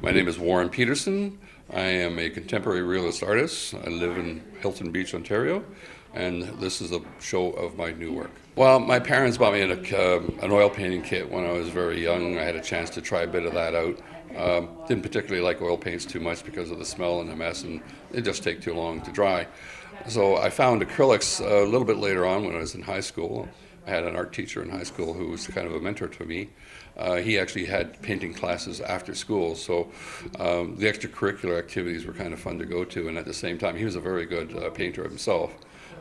My name is Warren Peterson. I am a contemporary realist artist. I live in Hilton Beach, Ontario, and this is a show of my new work. Well, my parents bought me an oil painting kit when I was very young. I had a chance to try a bit of that out. Didn't particularly like oil paints too much because of the smell and the mess, and they just take too long to dry. So I found acrylics a little bit later on when I was in high school. I had an art teacher in high school who was kind of a mentor to me. He actually had painting classes after school, so the extracurricular activities were kind of fun to go to. And at the same time, he was a very good painter himself,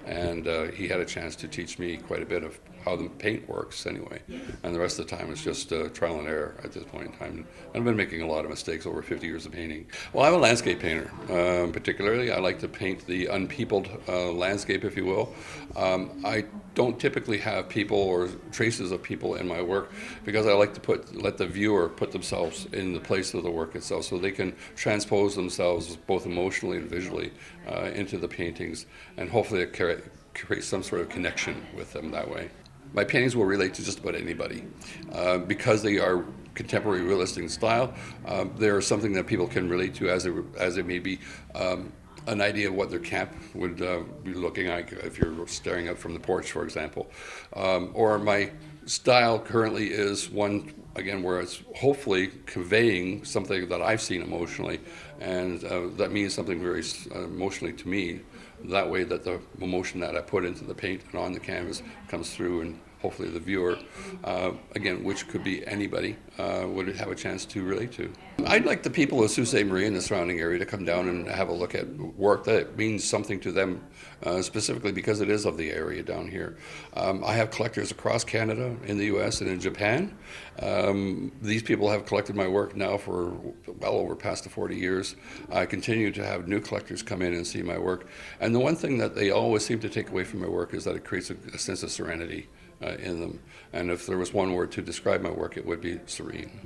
and he had a chance to teach me quite a bit of how the paint works anyway. And the rest of the time was just trial and error at this point in time. And I've been making a lot of mistakes over 50 years of painting. Well, I'm a landscape painter. Particularly, I like to paint the unpeopled landscape, if you will. I don't typically have people or traces of people in my work because I like to let the viewer put themselves in the place of the work itself, so they can transpose themselves both emotionally and visually into the paintings, and hopefully create some sort of connection with them that way. My paintings will relate to just about anybody. Because they are contemporary realistic in style, they're something that people can relate to as it may be an idea of what their camp would be looking like if you're staring out from the porch, for example. Or my style currently is one, again, where it's hopefully conveying something that I've seen emotionally, and that means something very emotionally to me. That way that the emotion that I put into the paint and on the canvas comes through, and hopefully the viewer, again, which could be anybody, would have a chance to relate to. I'd like the people of Sault Ste. Marie and the surrounding area to come down and have a look at work that means something to them, specifically because it is of the area down here. I have collectors across Canada, in the US, and in Japan. These people have collected my work now for well over past the 40 years. I continue to have new collectors come in and see my work. And the one thing that they always seem to take away from my work is that it creates a sense of serenity in them. And if there was one word to describe my work, it would be serene.